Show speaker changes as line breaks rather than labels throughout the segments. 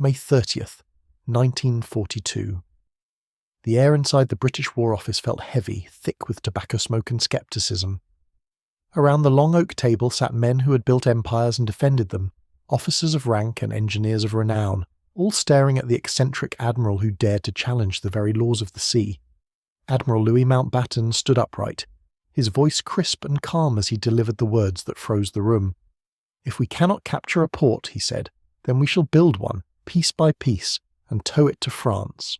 May 30th, 1942. The air inside the British War Office felt heavy, thick with tobacco smoke and scepticism. Around the long oak table sat men who had built empires and defended them, officers of rank and engineers of renown, all staring at the eccentric admiral who dared to challenge the very laws of the sea. Admiral Louis Mountbatten stood upright, his voice crisp and calm as he delivered the words that froze the room. "If we cannot capture a port," he said, "then we shall build one, piece by piece, and tow it to France."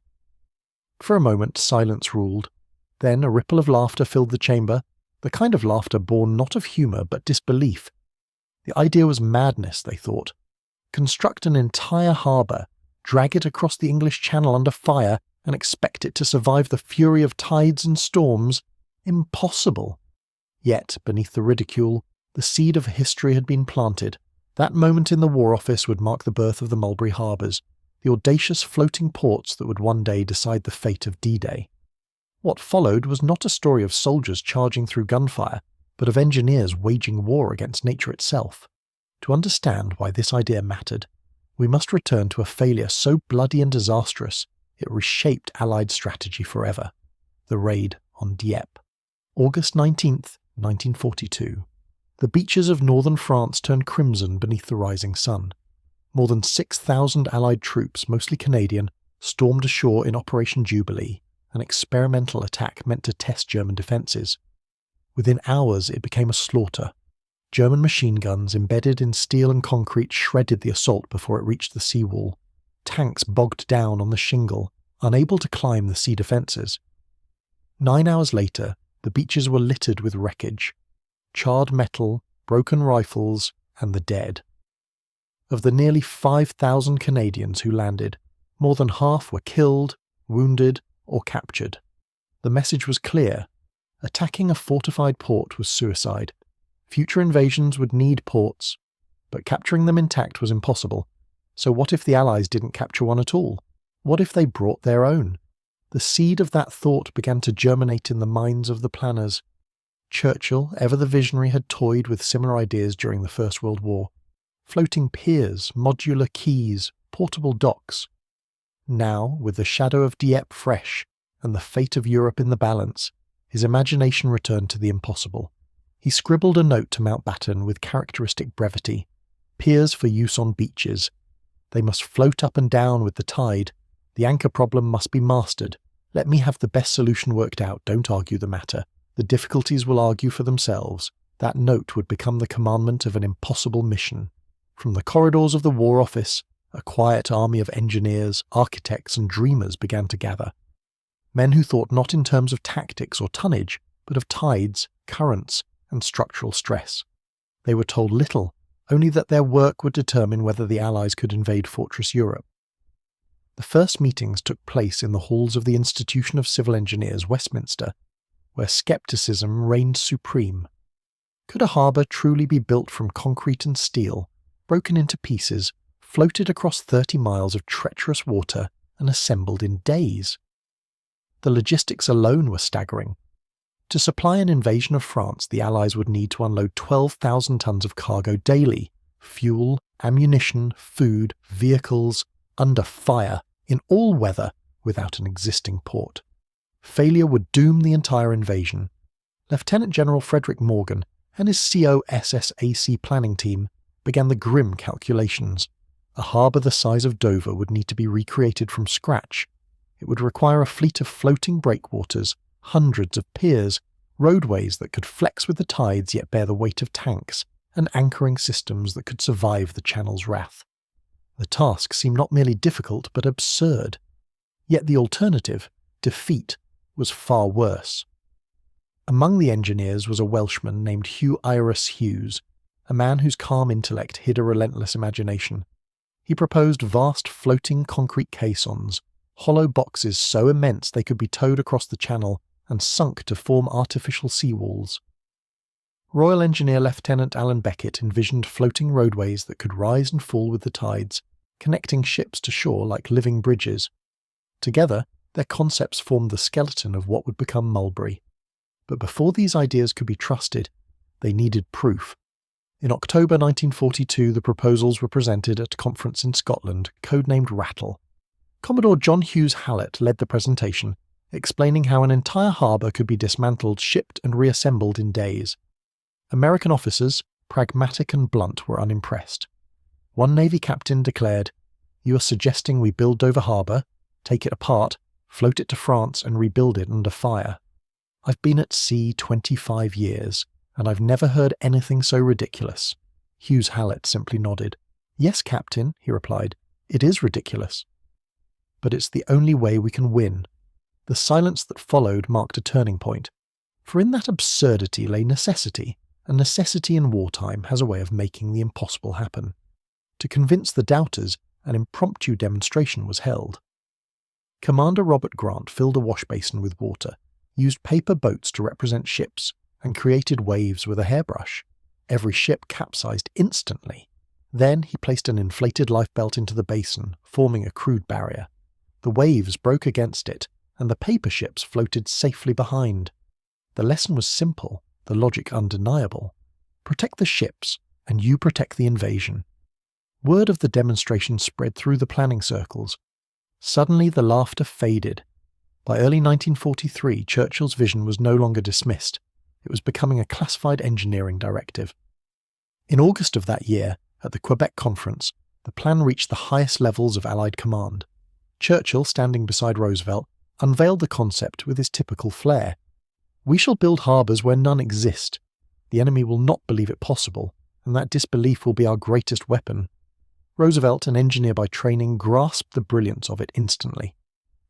For a moment silence ruled. Then a ripple of laughter filled the chamber, the kind of laughter born not of humour but disbelief. The idea was madness, they thought. Construct an entire harbour, drag it across the English Channel under fire, and expect it to survive the fury of tides and storms? Impossible! Yet, beneath the ridicule, the seed of history had been planted. That moment in the War Office would mark the birth of the Mulberry Harbors, the audacious floating ports that would one day decide the fate of D-Day. What followed was not a story of soldiers charging through gunfire, but of engineers waging war against nature itself. To understand why this idea mattered, we must return to a failure so bloody and disastrous it reshaped Allied strategy forever: the raid on Dieppe. August 19th, 1942. The beaches of northern France turned crimson beneath the rising sun. More than 6,000 Allied troops, mostly Canadian, stormed ashore in Operation Jubilee, an experimental attack meant to test German defences. Within hours it became a slaughter. German machine guns embedded in steel and concrete shredded the assault before it reached the seawall. Tanks bogged down on the shingle, unable to climb the sea defences. 9 hours later, the beaches were littered with wreckage: charred metal, broken rifles, and the dead. Of the nearly 5,000 Canadians who landed, more than half were killed, wounded, or captured. The message was clear: attacking a fortified port was suicide. Future invasions would need ports, but capturing them intact was impossible. So what if the Allies didn't capture one at all? What if they brought their own? The seed of that thought began to germinate in the minds of the planners. Churchill, ever the visionary, had toyed with similar ideas during the First World War. Floating piers, modular quays, portable docks. Now, with the shadow of Dieppe fresh, and the fate of Europe in the balance, his imagination returned to the impossible. He scribbled a note to Mountbatten with characteristic brevity: "Piers for use on beaches. They must float up and down with the tide. The anchor problem must be mastered. Let me have the best solution worked out, don't argue the matter. The difficulties will argue for themselves." That note would become the commandment of an impossible mission. From the corridors of the War Office, a quiet army of engineers, architects, and dreamers began to gather. Men who thought not in terms of tactics or tonnage, but of tides, currents, and structural stress. They were told little, only that their work would determine whether the Allies could invade Fortress Europe. The first meetings took place in the halls of the Institution of Civil Engineers, Westminster, where scepticism reigned supreme. Could a harbour truly be built from concrete and steel, broken into pieces, floated across 30 miles of treacherous water, and assembled in days? The logistics alone were staggering. To supply an invasion of France, the Allies would need to unload 12,000 tons of cargo daily: fuel, ammunition, food, vehicles, under fire, in all weather, without an existing port. Failure would doom the entire invasion. Lieutenant General Frederick Morgan and his COSSAC planning team began the grim calculations. A harbour the size of Dover would need to be recreated from scratch. It would require a fleet of floating breakwaters, hundreds of piers, roadways that could flex with the tides yet bear the weight of tanks, and anchoring systems that could survive the Channel's wrath. The task seemed not merely difficult but absurd. Yet the alternative, defeat, was far worse. Among the engineers was a Welshman named Hugh Iris Hughes, a man whose calm intellect hid a relentless imagination. He proposed vast floating concrete caissons, hollow boxes so immense they could be towed across the Channel and sunk to form artificial seawalls. Royal Engineer Lieutenant Alan Beckett envisioned floating roadways that could rise and fall with the tides, connecting ships to shore like living bridges. Together, their concepts formed the skeleton of what would become Mulberry. But before these ideas could be trusted, they needed proof. In October 1942, the proposals were presented at a conference in Scotland, codenamed Rattle. Commodore John Hughes Hallett led the presentation, explaining how an entire harbour could be dismantled, shipped and reassembled in days. American officers, pragmatic and blunt, were unimpressed. One Navy captain declared, "You are suggesting we build Dover Harbour, take it apart, float it to France and rebuild it under fire. I've been at sea 25 years, and I've never heard anything so ridiculous." Hughes Hallett simply nodded. "Yes, Captain," he replied, "it is ridiculous. But it's the only way we can win." The silence that followed marked a turning point, for in that absurdity lay necessity, and necessity in wartime has a way of making the impossible happen. To convince the doubters, an impromptu demonstration was held. Commander Robert Grant filled a wash basin with water, used paper boats to represent ships, and created waves with a hairbrush. Every ship capsized instantly. Then he placed an inflated lifebelt into the basin, forming a crude barrier. The waves broke against it, and the paper ships floated safely behind. The lesson was simple, the logic undeniable. Protect the ships, and you protect the invasion. Word of the demonstration spread through the planning circles. Suddenly the laughter faded. By early 1943, Churchill's vision was no longer dismissed. It was becoming a classified engineering directive. In August of that year, at the Quebec Conference, the plan reached the highest levels of Allied command. Churchill, standing beside Roosevelt, unveiled the concept with his typical flair. "We shall build harbours where none exist. The enemy will not believe it possible, and that disbelief will be our greatest weapon." Roosevelt, an engineer by training, grasped the brilliance of it instantly.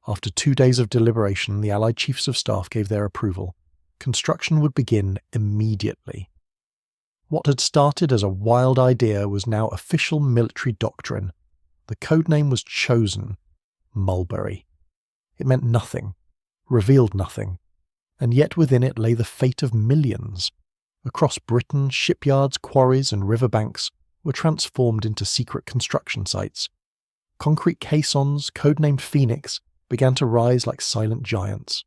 After 2 days of deliberation, the Allied Chiefs of Staff gave their approval. Construction would begin immediately. What had started as a wild idea was now official military doctrine. The codename was chosen: Mulberry. It meant nothing, revealed nothing, and yet within it lay the fate of millions. Across Britain, shipyards, quarries and riverbanks were transformed into secret construction sites. Concrete caissons, codenamed Phoenix, began to rise like silent giants.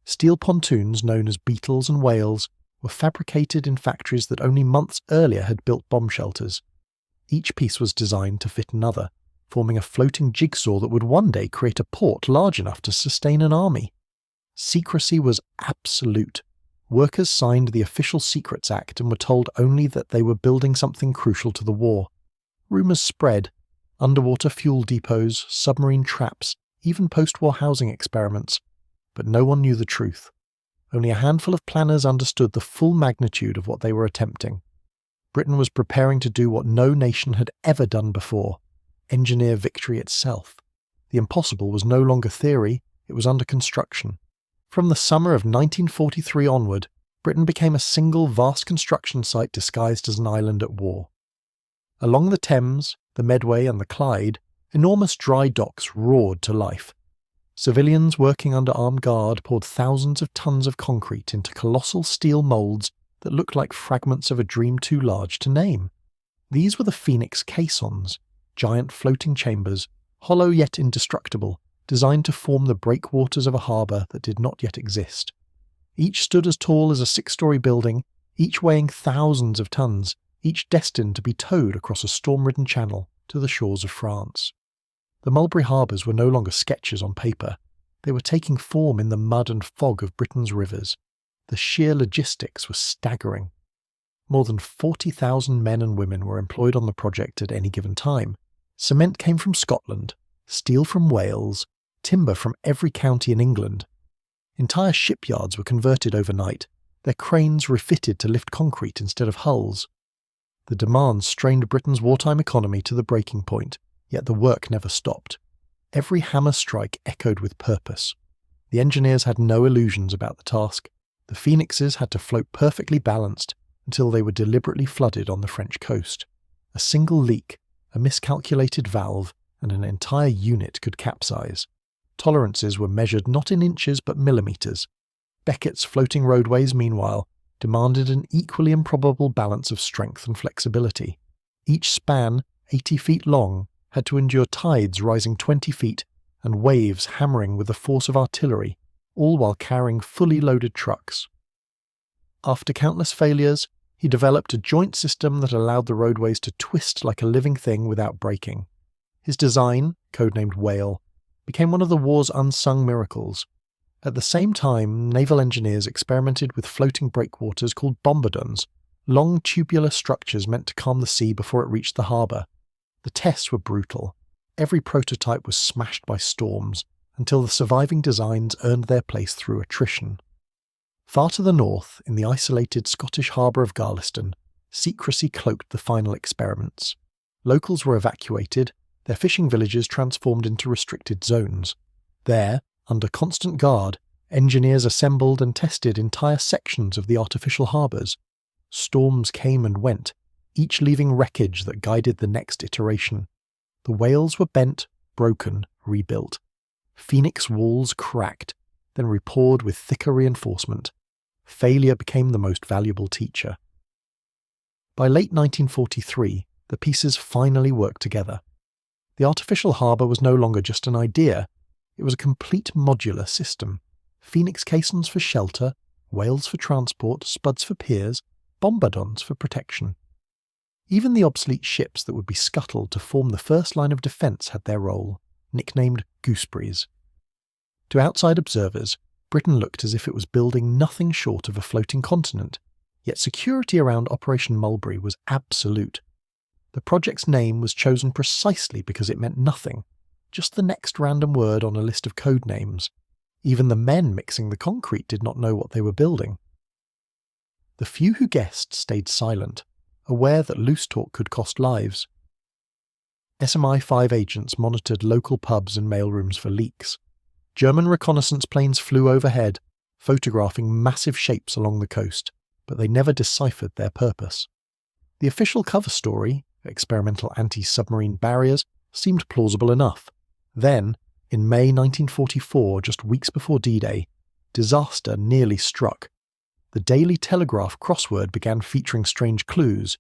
Steel pontoons, known as Beetles and Whales, were fabricated in factories that only months earlier had built bomb shelters. Each piece was designed to fit another, forming a floating jigsaw that would one day create a port large enough to sustain an army. Secrecy was absolute. Workers signed the Official Secrets Act and were told only that they were building something crucial to the war. Rumours spread: underwater fuel depots, submarine traps, even post-war housing experiments. But no one knew the truth. Only a handful of planners understood the full magnitude of what they were attempting. Britain was preparing to do what no nation had ever done before: engineer victory itself. The impossible was no longer theory, it was under construction. From the summer of 1943 onward, Britain became a single vast construction site disguised as an island at war. Along the Thames, the Medway and the Clyde, enormous dry docks roared to life. Civilians working under armed guard poured thousands of tons of concrete into colossal steel moulds that looked like fragments of a dream too large to name. These were the Phoenix caissons, giant floating chambers, hollow yet indestructible, designed to form the breakwaters of a harbour that did not yet exist. Each stood as tall as a 6-story building, each weighing thousands of tons, each destined to be towed across a storm-ridden channel to the shores of France. The Mulberry Harbors were no longer sketches on paper. They were taking form in the mud and fog of Britain's rivers. The sheer logistics were staggering. More than 40,000 men and women were employed on the project at any given time. Cement came from Scotland, steel from Wales, timber from every county in England. Entire shipyards were converted overnight, their cranes refitted to lift concrete instead of hulls. The demands strained Britain's wartime economy to the breaking point, yet the work never stopped. Every hammer strike echoed with purpose. The engineers had no illusions about the task. The Phoenixes had to float perfectly balanced until they were deliberately flooded on the French coast. A single leak, a miscalculated valve, and an entire unit could capsize. Tolerances were measured not in inches but millimetres. Beckett's floating roadways, meanwhile, demanded an equally improbable balance of strength and flexibility. Each span, 80 feet long, had to endure tides rising 20 feet and waves hammering with the force of artillery, all while carrying fully loaded trucks. After countless failures, He developed a joint system that allowed the roadways to twist like a living thing without breaking. His design, codenamed Whale, became one of the war's unsung miracles. At the same time, naval engineers experimented with floating breakwaters called bombardons, long tubular structures meant to calm the sea before it reached the harbour. The tests were brutal. Every prototype was smashed by storms, until the surviving designs earned their place through attrition. Far to the north, in the isolated Scottish harbour of Garliston, secrecy cloaked the final experiments. Locals were evacuated, their fishing villages transformed into restricted zones. There, under constant guard, engineers assembled and tested entire sections of the artificial harbours. Storms came and went, each leaving wreckage that guided the next iteration. The whales were bent, broken, rebuilt. Phoenix walls cracked, then repoured with thicker reinforcement. Failure became the most valuable teacher. By late 1943, the pieces finally worked together. The artificial harbour was no longer just an idea, it was a complete modular system. Phoenix caissons for shelter, whales for transport, spuds for piers, bombardons for protection. Even the obsolete ships that would be scuttled to form the first line of defence had their role, nicknamed gooseberries. To outside observers, Britain looked as if it was building nothing short of a floating continent, yet security around Operation Mulberry was absolute. The project's name was chosen precisely because it meant nothing, just the next random word on a list of code names. Even the men mixing the concrete did not know what they were building. The few who guessed stayed silent, aware that loose talk could cost lives. SMI-5 agents monitored local pubs and mailrooms for leaks. German reconnaissance planes flew overhead, photographing massive shapes along the coast, but they never deciphered their purpose. The official cover story, experimental anti-submarine barriers, seemed plausible enough. Then, in May 1944, just weeks before D-Day, disaster nearly struck. The Daily Telegraph crossword began featuring strange clues: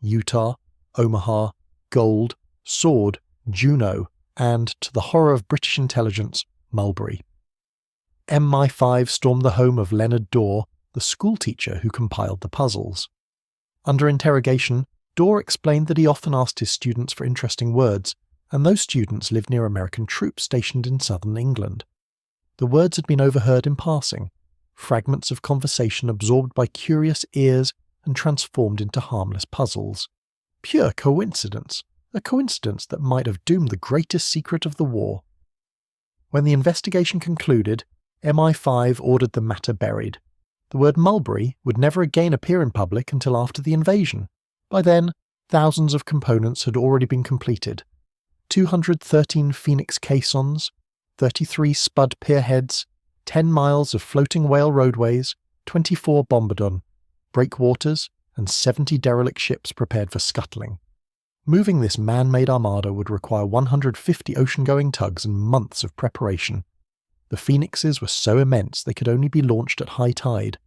Utah, Omaha, gold, sword, Juno, and, to the horror of British intelligence, Mulberry. MI5 stormed the home of Leonard Dorr, the schoolteacher who compiled the puzzles. Under interrogation, Dorr explained that he often asked his students for interesting words, and those students lived near American troops stationed in southern England. The words had been overheard in passing, fragments of conversation absorbed by curious ears and transformed into harmless puzzles. Pure coincidence, a coincidence that might have doomed the greatest secret of the war. When the investigation concluded, MI5 ordered the matter buried. The word Mulberry would never again appear in public until after the invasion. By then, thousands of components had already been completed. 213 Phoenix caissons, 33 spud pierheads, 10 miles of floating whale roadways, 24 bombardon, breakwaters, and 70 derelict ships prepared for scuttling. Moving this man-made armada would require 150 ocean-going tugs and months of preparation. The Phoenixes were so immense they could only be launched at high tide.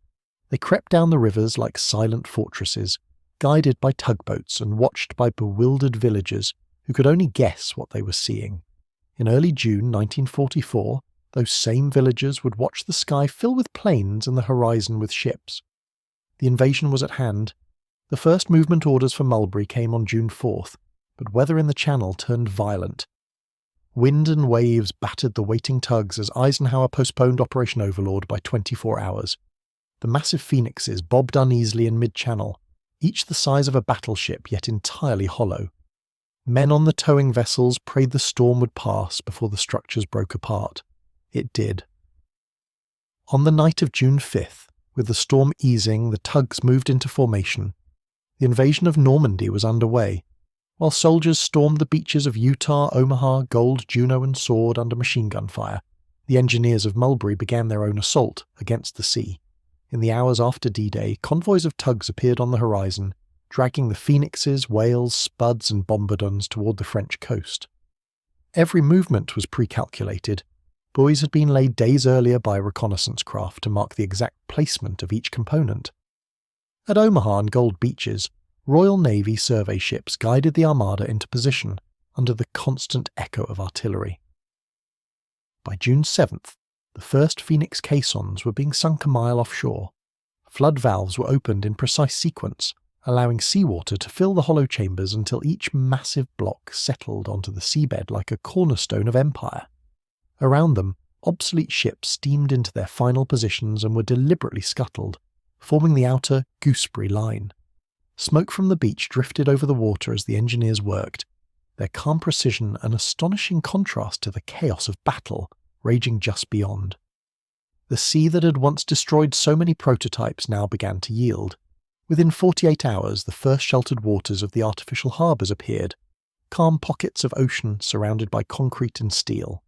They crept down the rivers like silent fortresses, guided by tugboats and watched by bewildered villagers who could only guess what they were seeing. In early June 1944, those same villagers would watch the sky fill with planes and the horizon with ships. The invasion was at hand. The first movement orders for Mulberry came on June 4th, but weather in the Channel turned violent. Wind and waves battered the waiting tugs as Eisenhower postponed Operation Overlord by 24 hours. The massive Phoenixes bobbed uneasily in mid-channel, each the size of a battleship yet entirely hollow. Men on the towing vessels prayed the storm would pass before the structures broke apart. It did. On the night of June 5th, with the storm easing, the tugs moved into formation. The invasion of Normandy was underway. While soldiers stormed the beaches of Utah, Omaha, Gold, Juno and Sword under machine gun fire, the engineers of Mulberry began their own assault against the sea. In the hours after D-Day, convoys of tugs appeared on the horizon, dragging the Phoenixes, whales, spuds and bombardons toward the French coast. Every movement was pre-calculated. Buoys had been laid days earlier by reconnaissance craft to mark the exact placement of each component. At Omaha and Gold Beaches, Royal Navy survey ships guided the armada into position under the constant echo of artillery. By June 7th, the first Phoenix caissons were being sunk a mile offshore. Flood valves were opened in precise sequence, allowing seawater to fill the hollow chambers until each massive block settled onto the seabed like a cornerstone of empire. Around them, obsolete ships steamed into their final positions and were deliberately scuttled, forming the outer gooseberry line. Smoke from the beach drifted over the water as the engineers worked, their calm precision an astonishing contrast to the chaos of battle raging just beyond. The sea that had once destroyed so many prototypes now began to yield. Within 48 hours, the first sheltered waters of the artificial harbours appeared, calm pockets of ocean surrounded by concrete and steel.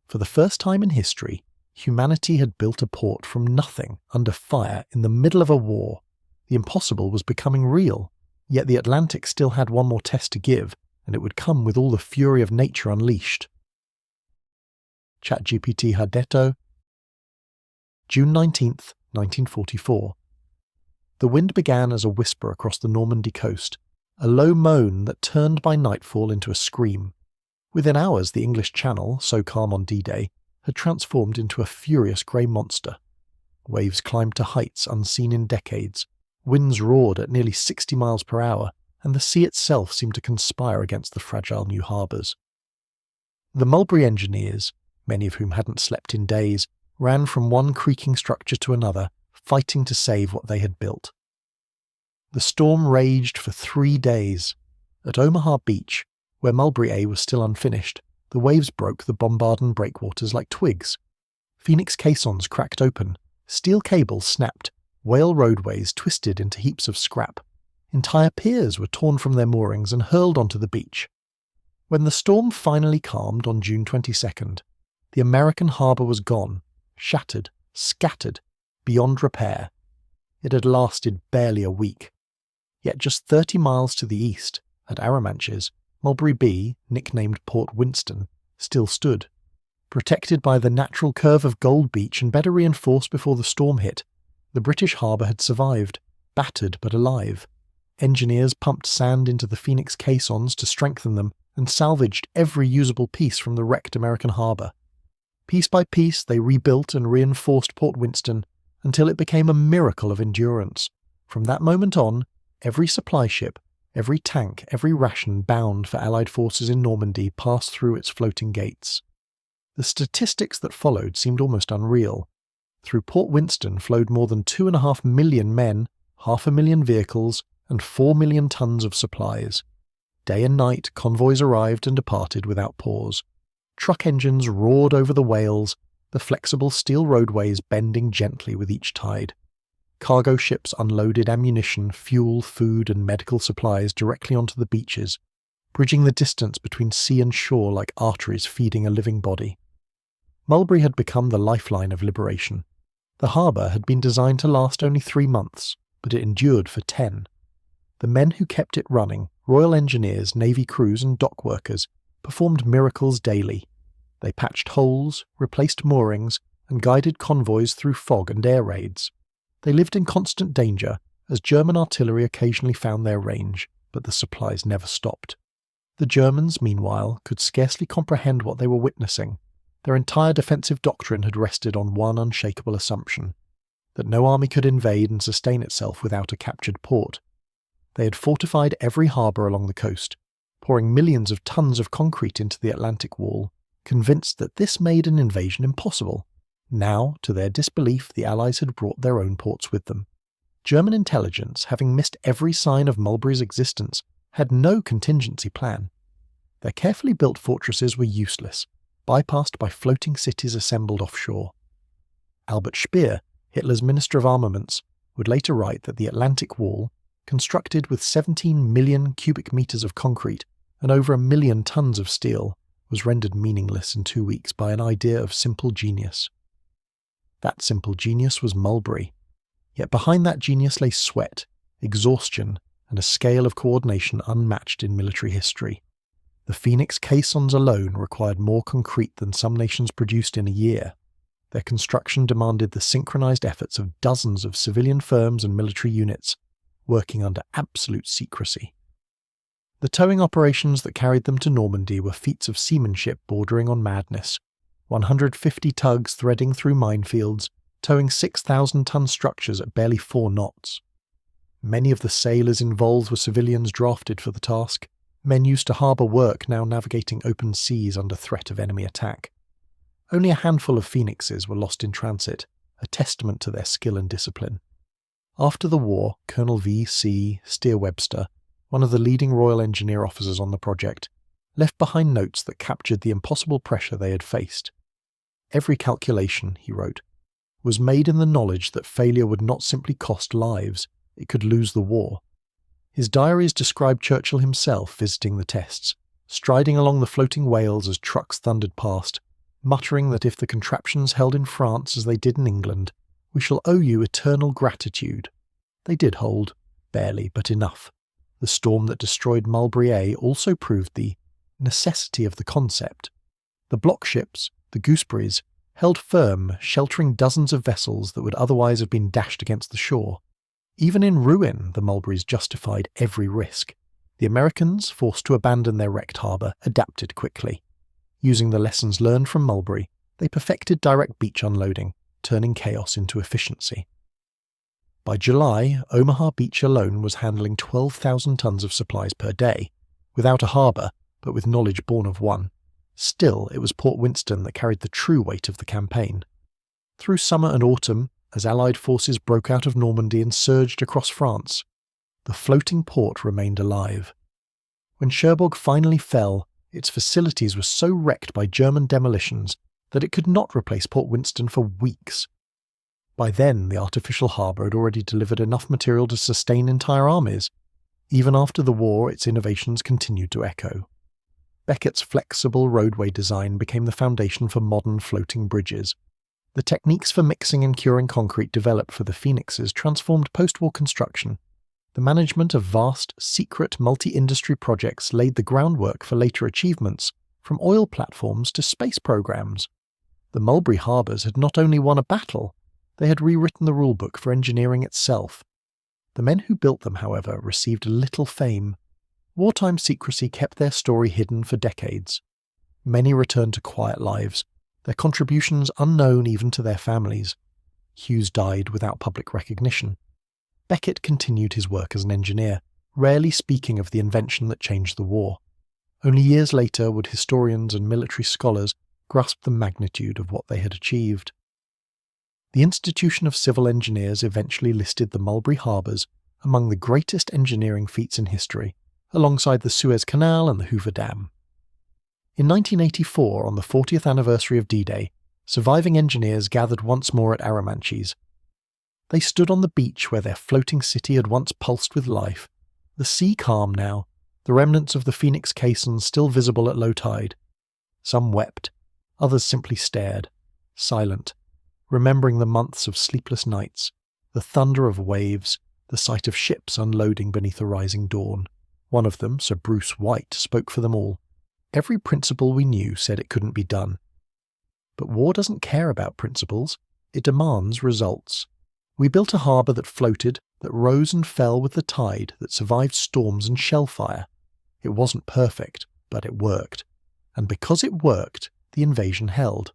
For the first time in history, humanity had built a port from nothing under fire in the middle of a war. The impossible was becoming real, yet the Atlantic still had one more test to give, and it would come with all the fury of nature unleashed. ChatGPT ha detto, June 19th, 1944. The wind began as a whisper across the Normandy coast, a low moan that turned by nightfall into a scream. Within hours, the English Channel, so calm on D-Day, had transformed into a furious grey monster. Waves climbed to heights unseen in decades, winds roared at nearly 60 miles per hour, and the sea itself seemed to conspire against the fragile new harbours. The Mulberry engineers, many of whom hadn't slept in days, ran from one creaking structure to another, fighting to save what they had built. The storm raged for 3 days. At Omaha Beach, where Mulberry A was still unfinished, the waves broke the bombarded breakwaters like twigs. Phoenix caissons cracked open, steel cables snapped, whale roadways twisted into heaps of scrap. Entire piers were torn from their moorings and hurled onto the beach. When the storm finally calmed on June 22nd, the American harbour was gone, shattered, scattered, beyond repair. It had lasted barely a week. Yet just 30 miles to the east, at Arromanches, Mulberry B, nicknamed Port Winston, still stood. Protected by the natural curve of Gold Beach and better reinforced before the storm hit, the British harbour had survived, battered but alive. Engineers pumped sand into the Phoenix caissons to strengthen them and salvaged every usable piece from the wrecked American harbour. Piece by piece they rebuilt and reinforced Port Winston until it became a miracle of endurance. From that moment on, every supply ship, every tank, every ration bound for Allied forces in Normandy passed through its floating gates. The statistics that followed seemed almost unreal. Through Port Winston flowed more than 2.5 million men, 500,000 vehicles, and 4 million tons of supplies. Day and night, convoys arrived and departed without pause. Truck engines roared over the whales, the flexible steel roadways bending gently with each tide. Cargo ships unloaded ammunition, fuel, food, and medical supplies directly onto the beaches, bridging the distance between sea and shore like arteries feeding a living body. Mulberry had become the lifeline of liberation. The harbour had been designed to last only 3 months, but it endured for 10. The men who kept it running, Royal Engineers, Navy crews, and dock workers, performed miracles daily. They patched holes, replaced moorings, and guided convoys through fog and air raids. They lived in constant danger, as German artillery occasionally found their range, but the supplies never stopped. The Germans, meanwhile, could scarcely comprehend what they were witnessing. Their entire defensive doctrine had rested on one unshakable assumption, that no army could invade and sustain itself without a captured port. They had fortified every harbour along the coast, pouring millions of tons of concrete into the Atlantic wall, convinced that this made an invasion impossible. Now, to their disbelief, the Allies had brought their own ports with them. German intelligence, having missed every sign of Mulberry's existence, had no contingency plan. Their carefully built fortresses were useless, bypassed by floating cities assembled offshore. Albert Speer, Hitler's Minister of Armaments, would later write that the Atlantic Wall, constructed with 17 million cubic metres of concrete and over 1 million tons of steel, was rendered meaningless in 2 weeks by an idea of simple genius. That simple genius was Mulberry. Yet behind that genius lay sweat, exhaustion, and a scale of coordination unmatched in military history. The Phoenix caissons alone required more concrete than some nations produced in a year. Their construction demanded the synchronized efforts of dozens of civilian firms and military units, working under absolute secrecy. The towing operations that carried them to Normandy were feats of seamanship bordering on madness. 150 tugs threading through minefields, towing 6,000-ton structures at barely 4 knots. Many of the sailors involved were civilians drafted for the task, men used to harbour work now navigating open seas under threat of enemy attack. Only a handful of Phoenixes were lost in transit, a testament to their skill and discipline. After the war, Colonel V.C. Steer Webster, one of the leading Royal Engineer officers on the project, left behind notes that captured the impossible pressure they had faced. Every calculation, he wrote, was made in the knowledge that failure would not simply cost lives, it could lose the war. His diaries describe Churchill himself visiting the tests, striding along the floating whales as trucks thundered past, muttering that if the contraptions held in France as they did in England, we shall owe you eternal gratitude. They did hold, barely, but enough. The storm that destroyed Mulberry also proved the necessity of the concept. The block ships, the gooseberries, held firm, sheltering dozens of vessels that would otherwise have been dashed against the shore. Even in ruin, the Mulberries justified every risk. The Americans, forced to abandon their wrecked harbour, adapted quickly. Using the lessons learned from Mulberry, they perfected direct beach unloading, turning chaos into efficiency. By July, Omaha Beach alone was handling 12,000 tons of supplies per day, without a harbour, but with knowledge born of one. Still, it was Port Winston that carried the true weight of the campaign. Through summer and autumn, as Allied forces broke out of Normandy and surged across France, the floating port remained alive. When Cherbourg finally fell, its facilities were so wrecked by German demolitions that it could not replace Port Winston for weeks. By then, the artificial harbour had already delivered enough material to sustain entire armies. Even after the war, its innovations continued to echo. Beckett's flexible roadway design became the foundation for modern floating bridges. The techniques for mixing and curing concrete developed for the Phoenixes transformed post-war construction. The management of vast, secret multi-industry projects laid the groundwork for later achievements, from oil platforms to space programs. The Mulberry Harbors had not only won a battle, they had rewritten the rulebook for engineering itself. The men who built them, however, received little fame. Wartime secrecy kept their story hidden for decades. Many returned to quiet lives, their contributions unknown even to their families. Hughes died without public recognition. Beckett continued his work as an engineer, rarely speaking of the invention that changed the war. Only years later would historians and military scholars grasp the magnitude of what they had achieved. The Institution of Civil Engineers eventually listed the Mulberry Harbors among the greatest engineering feats in history, alongside the Suez Canal and the Hoover Dam. In 1984, on the 40th anniversary of D-Day, surviving engineers gathered once more at Arromanches. They stood on the beach where their floating city had once pulsed with life, the sea calm now, the remnants of the Phoenix caissons still visible at low tide. Some wept, others simply stared, silent, remembering the months of sleepless nights, the thunder of waves, the sight of ships unloading beneath a rising dawn. One of them, Sir Bruce White, spoke for them all. Every principle we knew said it couldn't be done. But war doesn't care about principles, it demands results. We built a harbour that floated, that rose and fell with the tide, that survived storms and shellfire. It wasn't perfect, but it worked. And because it worked, the invasion held.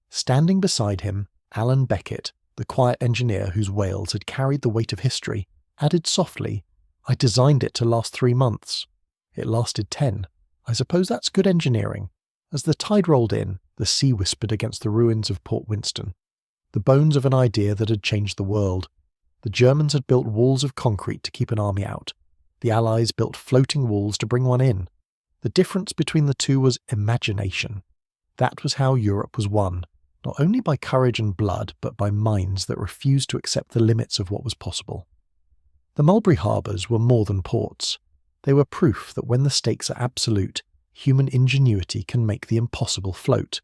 Standing beside him, Alan Beckett, the quiet engineer whose whales had carried the weight of history, added softly, "I designed it to last 3 months. It lasted 10. I suppose that's good engineering." As the tide rolled in, the sea whispered against the ruins of Port Winston, the bones of an idea that had changed the world. The Germans had built walls of concrete to keep an army out. The Allies built floating walls to bring one in. The difference between the two was imagination. That was how Europe was won, not only by courage and blood, but by minds that refused to accept the limits of what was possible. The Mulberry Harbors were more than ports. They were proof that when the stakes are absolute, human ingenuity can make the impossible float.